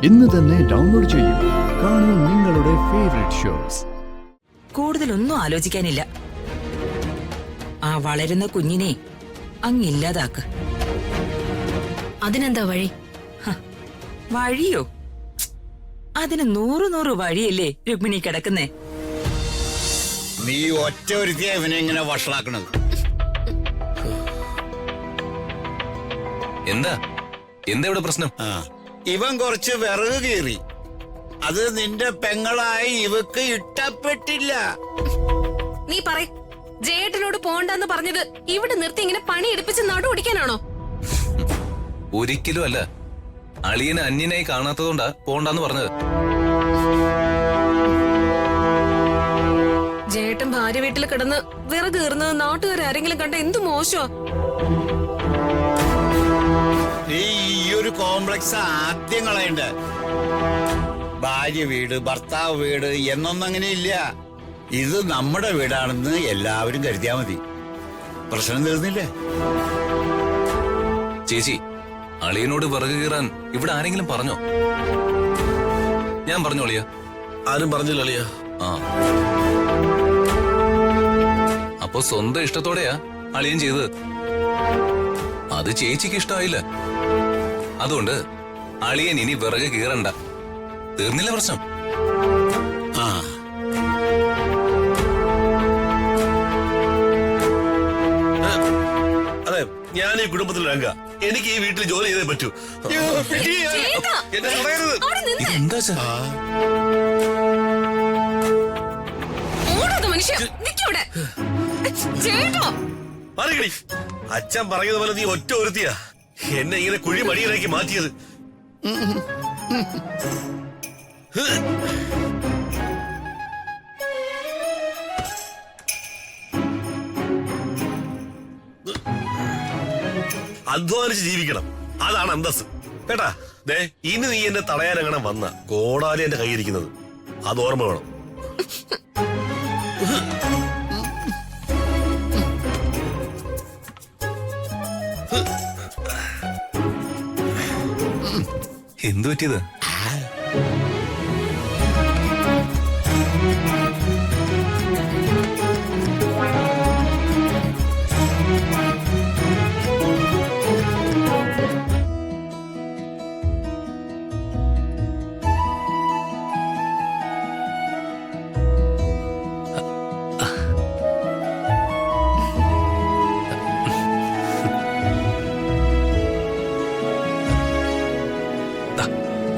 ഇന്ന് തന്നെ ഡൗൺലോഡ് ചെയ്യൂ. കാണൂ നിങ്ങളുടെ ഫേവറേറ്റ് ഷോസ്. കൂടുതലൊന്നും ആലോചിക്കാനില്ല. ആ വളരുന്ന കുഞ്ഞിനെ അങ്ങില്ലാതാക്ക്. അതിനെന്താ വഴി? വഴിയോ? അതിന് 100 വഴിയല്ലേ രുക്മിണി കിടക്കുന്നേ. നീ ഒറ്റ ഒരുത്തിയ ഇവനെ ഇങ്ങനെ വഷളാക്കണത്. എന്താ ഇവിടെ പ്രശ്നം? ഇവൻ കുറച്ച് വിറക് കീറി. അത് നിന്റെ പെങ്ങളായി ഇവക്ക് ഇഷ്ടപ്പെട്ടില്ല. നീ പറ, ജയേട്ടനോട് പോണ്ടെന്ന് പറഞ്ഞത് ഇവിടെ നിർത്തി ഇങ്ങനെ പണി എടുപ്പിച്ച് നടു ഓടിക്കാനാണോ? ഒരിക്കലും അല്ല. അളിയനെ അന്യനായി കാണാത്തതുകൊണ്ടാ പോണ്ടെന്ന് പറഞ്ഞത്. ജയേട്ടൻ ഭാര്യ വീട്ടിൽ കിടന്ന് വിറക് കീറുന്നത് നാട്ടുകാരെങ്കിലും കണ്ട എന്ത് മോശോ. നീ ഈ ഒരു കോംപ്ലക്സ് ആദ്യം കളയണ്ട. ഭാര്യ വീട്, ഭർത്താവ് വീട് എന്നൊന്നും അങ്ങനെ ഇല്ല. ഇത് നമ്മുടെ വീടാണെന്ന് എല്ലാവരും കരുതിയാ മതി. പ്രശ്നം തീർന്നില്ലേ? ചേച്ചി, അളിയനോട് വിറക് കീറാൻ ഇവിടെ ആരെങ്കിലും പറഞ്ഞോ? ഞാൻ പറഞ്ഞോ അളിയ? ആരും പറഞ്ഞില്ല അളിയ. ആ, അപ്പൊ സ്വന്തം ഇഷ്ടത്തോടെയാ അളിയൻ ചെയ്തത്. അത് ചേച്ചിക്ക് ഇഷ്ടമായില്ല. അതുകൊണ്ട് അളിയൻ ഇനി വിറക് കീറണ്ട. തീർന്നില്ല പ്രശ്നം. ആ, അതെ, ഞാൻ ഈ കുടുംബത്തിലെ അംഗ. എനിക്ക് ഈ വീട്ടിൽ ജോലി ചെയ്തേ പറ്റൂ. എന്നെ തടയരുത്. ഇതെന്താ ചാ? മറികടി. അച്ഛൻ പറയുന്ന പോലെ നീ ഒറ്റ ഒരുത്തിയാ എന്നെ ഇങ്ങനെ കുഴി മടിയിലാക്കി മാറ്റിയത്. അധ്വാനിച്ച് ജീവിക്കണം, അതാണ് അന്തസ് കേട്ടാ. ദേ, ഇനി നീ എന്നെ തടയാനങ്ങനെ വന്ന കോടാലി എന്റെ കയ്യിരിക്കുന്നത് അത് ഓർമ്മ വേണം. എന്തു പറ്റിയത്?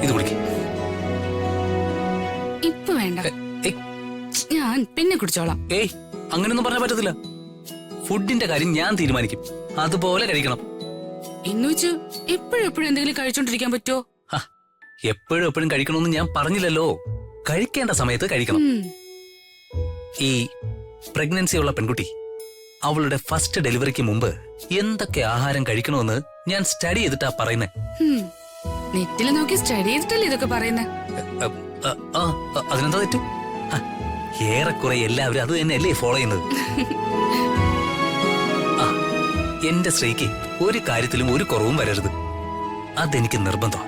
ഇത് കുടിക്ക്. ഇപ്പൊ വേണ്ട, ഞാൻ പിന്നെ കുടിച്ചോളാം. ഏയ്, അങ്ങനെയൊന്നും പറഞ്ഞാൽ പറ്റത്തില്ല. ഫുഡിന്റെ കാര്യം ഞാൻ തീരുമാനിക്കും. അതുപോലെ കഴിക്കണം. എന്നുവെച്ച് എപ്പോഴും എന്തെങ്കിലും കഴിച്ചോണ്ടിരിക്കാൻ പറ്റുമോ? എപ്പോഴും കഴിക്കണമെന്ന് ഞാൻ പറഞ്ഞില്ലല്ലോ. കഴിക്കേണ്ട സമയത്ത് കഴിക്കണം. ഈ പ്രഗ്നൻസി ഉള്ള പെൺകുട്ടി അവളുടെ ഫസ്റ്റ് ഡെലിവറിക്ക് മുമ്പ് എന്തൊക്കെ ആഹാരം കഴിക്കണമെന്ന് ഞാൻ സ്റ്റഡി ചെയ്തിട്ടാ പറയുന്നേ. നെറ്റിൽ നോക്കി സ്റ്റഡി ചെയ്തിട്ടല്ലേ ഇതൊക്കെ പറയുന്നേ? അതിനെന്താ തെറ്റ്? ഏറെക്കുറെ എല്ലാവരും അത് തന്നെയല്ലേ ഫോളോ ചെയ്യുന്നത്. എന്റെ സ്ത്രീക്ക് ഒരു കാര്യത്തിലും ഒരു കുറവും വരരുത്. അതെനിക്ക് നിർബന്ധം.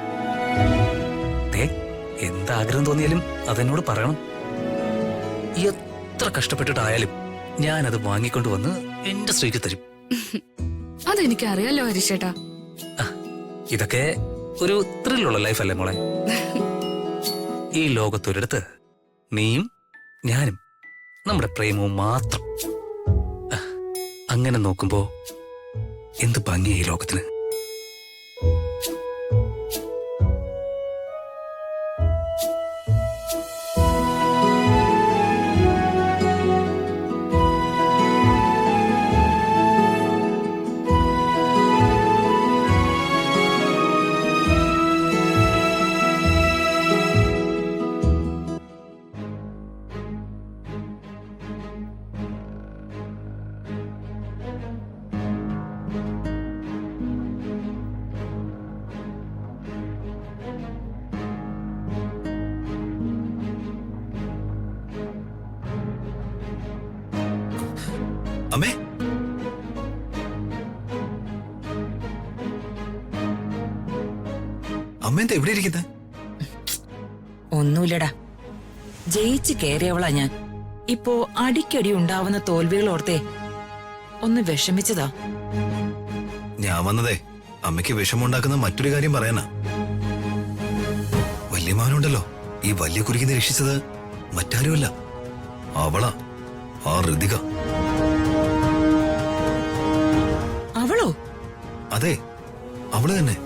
എന്താഗ്രഹം തോന്നിയാലും അതെന്നോട് പറയണം. എത്ര കഷ്ടപ്പെട്ടിട്ടായാലും ഞാനത് വാങ്ങിക്കൊണ്ടുവന്ന് എന്റെ സ്ത്രീക്ക് തരും. അതെനിക്ക് അറിയാലോ ഹരിശേട്ടാ. ഇതൊക്കെ ഒരു ത്രില്ലുള്ള ലൈഫല്ലേ മോളെ. ഈ ലോകത്തൊരിടത്ത് നീയും ഞാനും നമ്മുടെ പ്രേമവും മാത്രം. അങ്ങനെ നോക്കുമ്പോ എന്ത് ഭംഗിയാ ഈ ലോകത്തിന്. അമ്മേ, അമ്മ എന്താ എവിടെ ഇരിക്കുന്നത്? ഒന്നുമില്ലടാ, ജയിച്ച് കയറിയവളാ ഞാൻ. ഇപ്പോ അടിക്കടി ഉണ്ടാവുന്ന തോൽവികൾ ഓർത്തേ ഒന്ന് വിഷമിച്ചതാ. ഞാൻ വന്നതേ അമ്മയ്ക്ക് വിഷമമുണ്ടാക്കുന്ന മറ്റൊരു കാര്യം പറയാനാ. വല്യമാനുണ്ടല്ലോ, ഈ വലിയ കുരുക്കിനെ രക്ഷിച്ചത് മറ്റാരുമല്ല, അവളാ, ആ ഋതിക. അവളോ? അതെ, അവള് തന്നെ.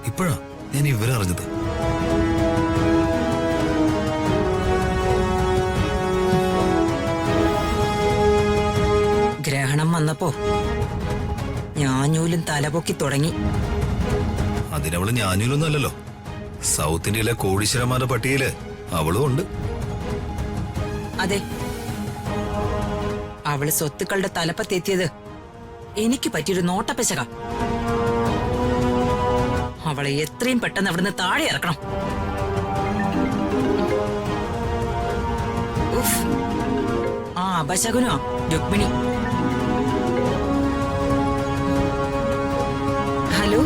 ഇപ്പോഴാ ഞാൻ ഈ വിവരം അറിഞ്ഞത്. ഗ്രഹണം വന്നപ്പോ ഞാഞ്ഞൂലും തലപൊക്കി തുടങ്ങി. അതിനവള് ഞാനൂലൊന്നും അല്ലല്ലോ, സൗത്ത് ഇന്ത്യയിലെ കോടീശ്വരന്മാരുടെ പട്ടികയില് അവളും ഉണ്ട്. അതെ, അവള് സ്വത്തുക്കളുടെ തലപ്പത്തെത്തിയത് എനിക്ക് പറ്റിയൊരു നോട്ടപ്പശക. അവളെ എത്രയും പെട്ടെന്ന് അവിടുന്ന് താഴെ ഇറക്കണം. ഉഫ്, ആ അപശകുനോ രുക്മിണി. ഹലോ,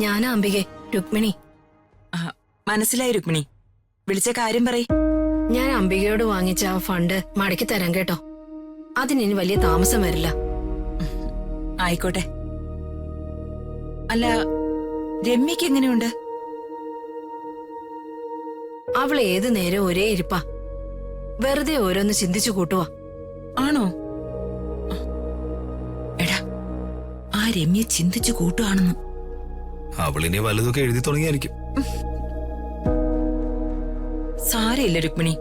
ഞാനാ അംബികെ, രുക്മിണി. ആ, മനസ്സിലായി രുക്മിണി. വിളിച്ച കാര്യം പറയ്. ഞാൻ അംബികയോട് വാങ്ങിച്ച ആ ഫണ്ട് മടക്കി തരാം കേട്ടോ. അതിനി വലിയ താമസം വരില്ല. ആയിക്കോട്ടെ. അല്ല, രമ്യക്ക് എങ്ങനെയുണ്ട്? അവൾ ഏതു നേരം ഒരേ ഇരിപ്പാ, വെറുതെ ഓരോന്ന് ചിന്തിച്ചു കൂട്ടുവാ. ആണോ? എടാ, ആ രമ്യ ചിന്തിച്ചു കൂട്ടുകയാണെന്ന്. അവളിനി വലുതൊക്കെ എഴുതി തുടങ്ങിയായിരിക്കും. സാരയില്ല രുക്മിണി,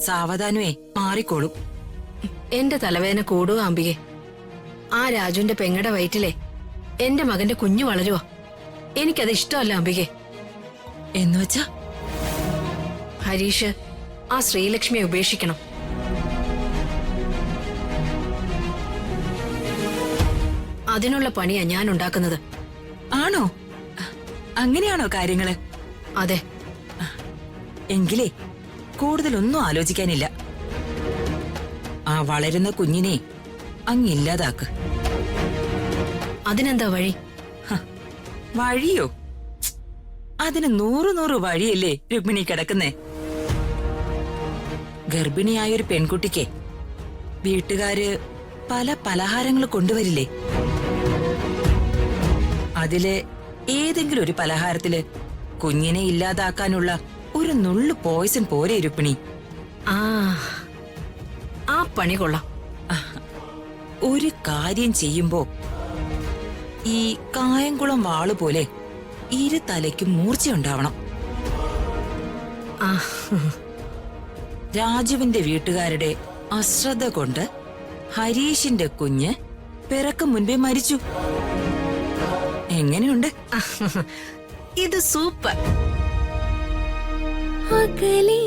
സാവധാനമേ മാറിക്കോളും. എന്റെ തലവേദന കൂടുക അംബികെ. ആ രാജുവിന്റെ പെങ്ങടെ വയറ്റിലെ എന്റെ മകന്റെ കുഞ്ഞു വളരുവാ. എനിക്കത് ഇഷ്ടമല്ല അംബികെ. എന്നുവെച്ചാ? ഹരീഷ് ആ ശ്രീലക്ഷ്മിയെ ഉപേക്ഷിക്കണം. അതിനുള്ള പണിയാ ഞാൻ ഉണ്ടാക്കുന്നത്. ആണോ? അങ്ങനെയാണോ കാര്യങ്ങള്? അതെ. എങ്കിലേ കൂടുതലൊന്നും ആലോചിക്കാനില്ല. ആ വളരുന്ന കുഞ്ഞിനെ അങ്ങില്ലാതാക്ക്. അതിനെന്താ വഴി? വഴിയോ? അതിന് 100 വഴിയല്ലേ രുക്മിണി കിടക്കുന്നേ. ഗർഭിണിയായൊരു പെൺകുട്ടിക്ക് വീട്ടുകാര് പല പലഹാരങ്ങൾ കൊണ്ടുവരില്ലേ? അതില് ഏതെങ്കിലും ഒരു പലഹാരത്തില് കുഞ്ഞിനെ ഇല്ലാതാക്കാനുള്ള ഒരു നുള്ളു പോയിസൺ പോരെ രുക്മിണി? ആ പണി കൊള്ളാം. ഒരു കാര്യം ചെയ്യുമ്പോ ഈ കായംകുളം വാള് പോലെ ഇരു തലയ്ക്കും മൂർച്ചയുണ്ടാവണം. രാജുവിന്റെ വീട്ടുകാരുടെ അശ്രദ്ധ കൊണ്ട് ഹരീഷിന്റെ കുഞ്ഞ് പിറക്കും മുൻപേ മരിച്ചു. എങ്ങനെയുണ്ട്? ഇത് സൂപ്പർ. അകലെ